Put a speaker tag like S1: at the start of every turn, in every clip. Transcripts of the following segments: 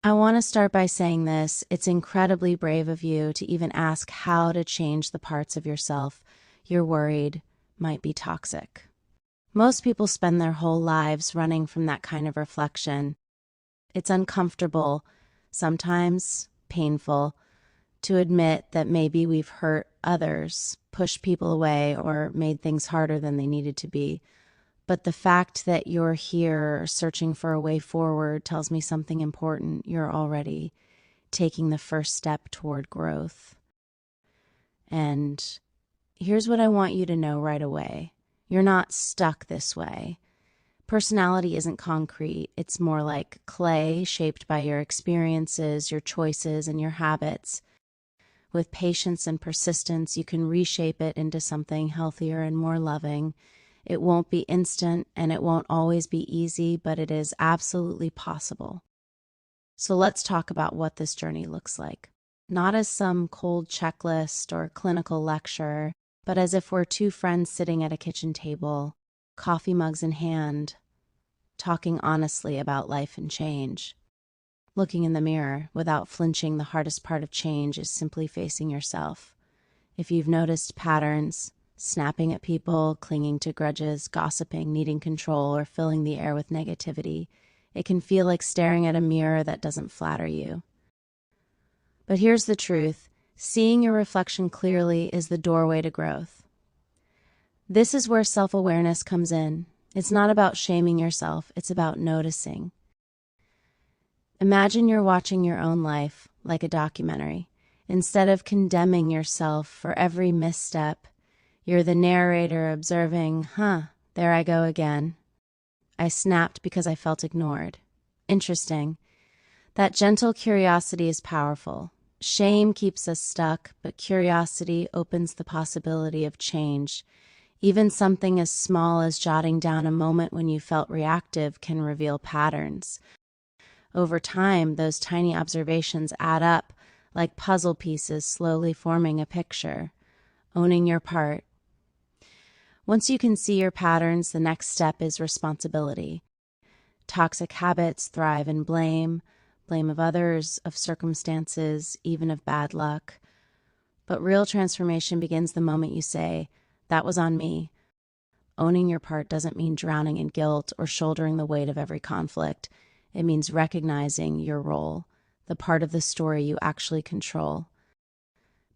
S1: I want to start by saying this. It's incredibly brave of you to even ask how to change the parts of yourself you're worried might be toxic. Most people spend their whole lives running from that kind of reflection. It's uncomfortable, sometimes painful, to admit that maybe we've hurt others, pushed people away, or made things harder than they needed to be. But the fact that you're here searching for a way forward tells me something important. You're already taking the first step toward growth. And here's what I want you to know right away. You're not stuck this way. Personality isn't concrete. It's more like clay shaped by your experiences, your choices, and your habits. With patience and persistence, you can reshape it into something healthier and more loving. It won't be instant and it won't always be easy, but it is absolutely possible. So let's talk about what this journey looks like. Not as some cold checklist or clinical lecture, but as if we're two friends sitting at a kitchen table, coffee mugs in hand, talking honestly about life and change. Looking in the mirror without flinching, the hardest part of change is simply facing yourself. If you've noticed patterns, snapping at people, clinging to grudges, gossiping, needing control, or filling the air with negativity, it can feel like staring at a mirror that doesn't flatter you. But here's the truth. Seeing your reflection clearly is the doorway to growth. This is where self-awareness comes in. It's not about shaming yourself, it's about noticing. Imagine you're watching your own life like a documentary. Instead of condemning yourself for every misstep, you're the narrator observing, there I go again. I snapped because I felt ignored. Interesting. That gentle curiosity is powerful. Shame keeps us stuck, but curiosity opens the possibility of change. Even something as small as jotting down a moment when you felt reactive can reveal patterns. Over time, those tiny observations add up like puzzle pieces slowly forming a picture. Owning your part. Once you can see your patterns, the next step is responsibility. Toxic habits thrive in blame of others, of circumstances, even of bad luck. But real transformation begins the moment you say, that was on me. Owning your part doesn't mean drowning in guilt or shouldering the weight of every conflict. It means recognizing your role, the part of the story you actually control.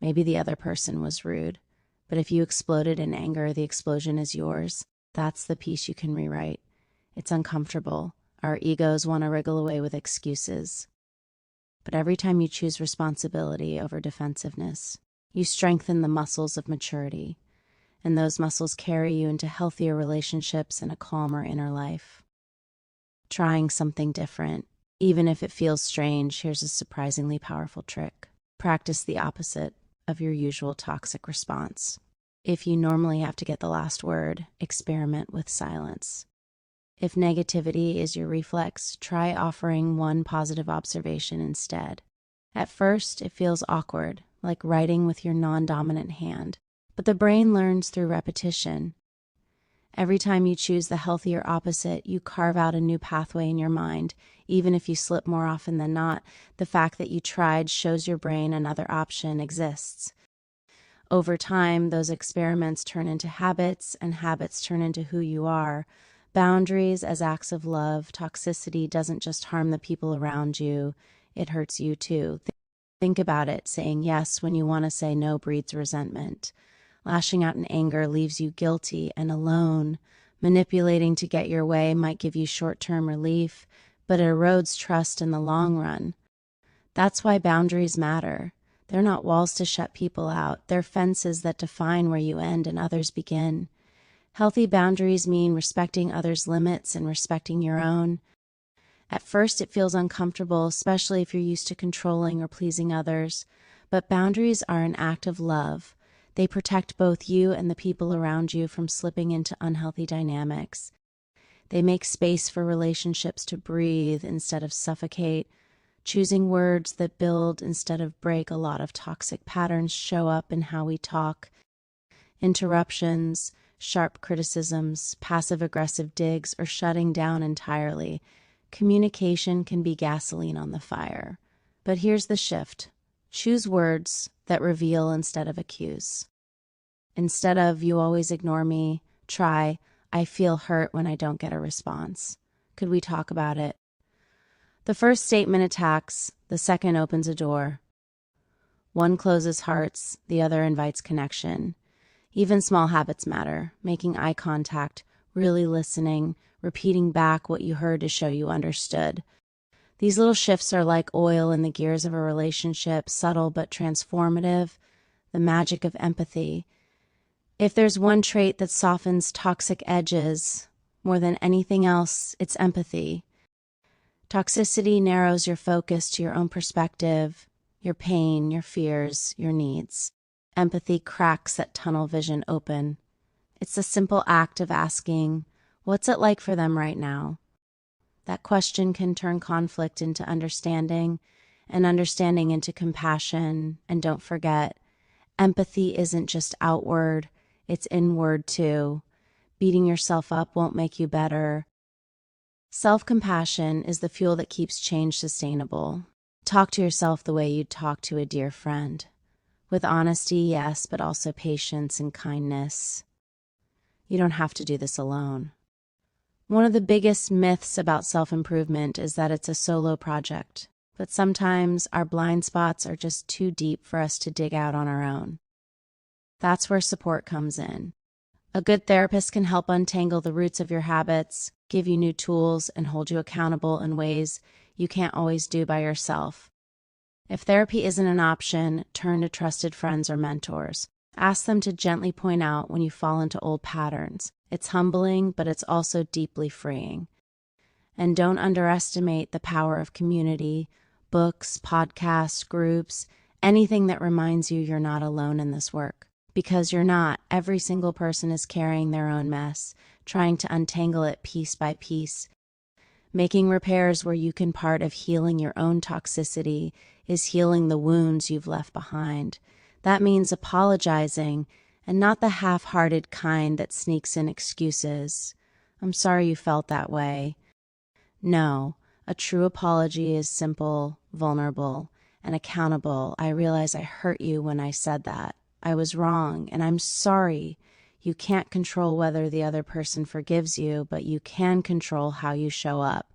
S1: Maybe the other person was rude, but if you exploded in anger, the explosion is yours. That's the piece you can rewrite. It's uncomfortable. Our egos want to wriggle away with excuses. But every time you choose responsibility over defensiveness, you strengthen the muscles of maturity, and those muscles carry you into healthier relationships and a calmer inner life. Trying something different, even if it feels strange, here's a surprisingly powerful trick. Practice the opposite of your usual toxic response. If you normally have to get the last word, experiment with silence. If negativity is your reflex, try offering one positive observation instead. At first, it feels awkward, like writing with your non-dominant hand, but the brain learns through repetition. Every time you choose the healthier opposite, you carve out a new pathway in your mind. Even if you slip more often than not, the fact that you tried shows your brain another option exists. Over time, those experiments turn into habits, and habits turn into who you are. Boundaries as acts of love. Toxicity doesn't just harm the people around you, it hurts you too. Think about it. Saying yes when you want to say no breeds resentment. Lashing out in anger leaves you guilty and alone. Manipulating to get your way might give you short-term relief, but it erodes trust in the long run. That's why boundaries matter. They're not walls to shut people out. They're fences that define where you end and others begin. Healthy boundaries mean respecting others' limits and respecting your own. At first, it feels uncomfortable, especially if you're used to controlling or pleasing others. But boundaries are an act of love. They protect both you and the people around you from slipping into unhealthy dynamics. They make space for relationships to breathe instead of suffocate. Choosing words that build instead of break. A lot of toxic patterns show up in how we talk. Interruptions, sharp criticisms, passive-aggressive digs, or shutting down entirely. Communication can be gasoline on the fire. But here's the shift. Choose words that reveal instead of accuse. Instead of, "You always ignore me," try, "I feel hurt when I don't get a response. Could we talk about it?" The first statement attacks, the second opens a door. One closes hearts, the other invites connection. Even small habits matter. Making eye contact, really listening, repeating back what you heard to show you understood. These little shifts are like oil in the gears of a relationship, subtle but transformative. The magic of empathy. If there's one trait that softens toxic edges more than anything else, it's empathy. Toxicity narrows your focus to your own perspective, your pain, your fears, your needs. Empathy cracks that tunnel vision open. It's the simple act of asking, "What's it like for them right now?" That question can turn conflict into understanding, and understanding into compassion. And don't forget, empathy isn't just outward, it's inward too. Beating yourself up won't make you better. Self-compassion is the fuel that keeps change sustainable. Talk to yourself the way you'd talk to a dear friend. With honesty, yes, but also patience and kindness. You don't have to do this alone. One of the biggest myths about self-improvement is that it's a solo project, but sometimes our blind spots are just too deep for us to dig out on our own. That's where support comes in. A good therapist can help untangle the roots of your habits, give you new tools, and hold you accountable in ways you can't always do by yourself. If therapy isn't an option, turn to trusted friends or mentors. Ask them to gently point out when you fall into old patterns. It's humbling, but it's also deeply freeing. And don't underestimate the power of community, books, podcasts, groups, anything that reminds you you're not alone in this work. Because you're not. Every single person is carrying their own mess, trying to untangle it piece by piece. Making repairs where you can part of healing your own toxicity is healing the wounds you've left behind. That means apologizing, and not the half-hearted kind that sneaks in excuses. "I'm sorry you felt that way." No, a true apology is simple, vulnerable, and accountable. "I realize I hurt you when I said that. I was wrong, and I'm sorry." You can't control whether the other person forgives you, but you can control how you show up.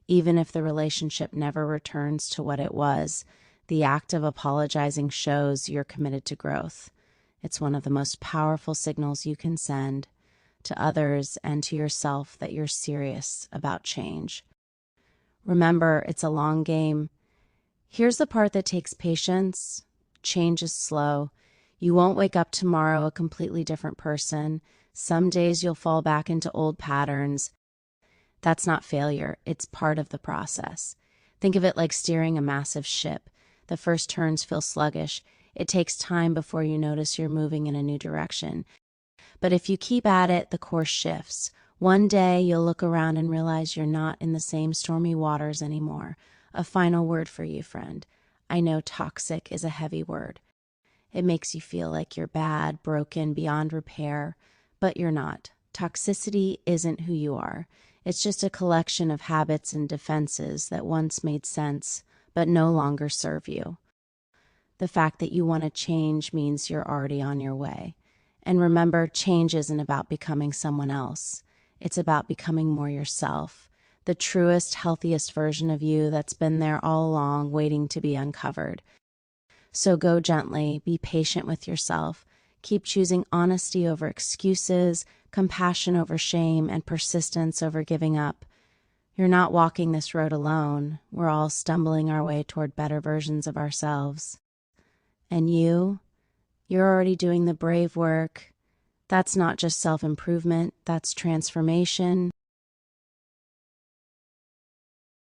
S1: Even if the relationship never returns to what it was, the act of apologizing shows you're committed to growth. It's one of the most powerful signals you can send to others and to yourself that you're serious about change. Remember, it's a long game. Here's the part that takes patience. Change is slow. You won't wake up tomorrow a completely different person. Some days you'll fall back into old patterns. That's not failure. It's part of the process. Think of it like steering a massive ship. The first turns feel sluggish. It takes time before you notice you're moving in a new direction. But if you keep at it, the course shifts. One day you'll look around and realize you're not in the same stormy waters anymore. A final word for you, friend. I know toxic is a heavy word. It makes you feel like you're bad, broken, beyond repair, but you're not. Toxicity isn't who you are. It's just a collection of habits and defenses that once made sense, but no longer serve you. The fact that you want to change means you're already on your way. And remember, change isn't about becoming someone else. It's about becoming more yourself, the truest, healthiest version of you that's been there all along, waiting to be uncovered. So go gently, be patient with yourself, keep choosing honesty over excuses, compassion over shame, and persistence over giving up. You're not walking this road alone. We're all stumbling our way toward better versions of ourselves. And you're already doing the brave work. That's not just self-improvement, that's transformation.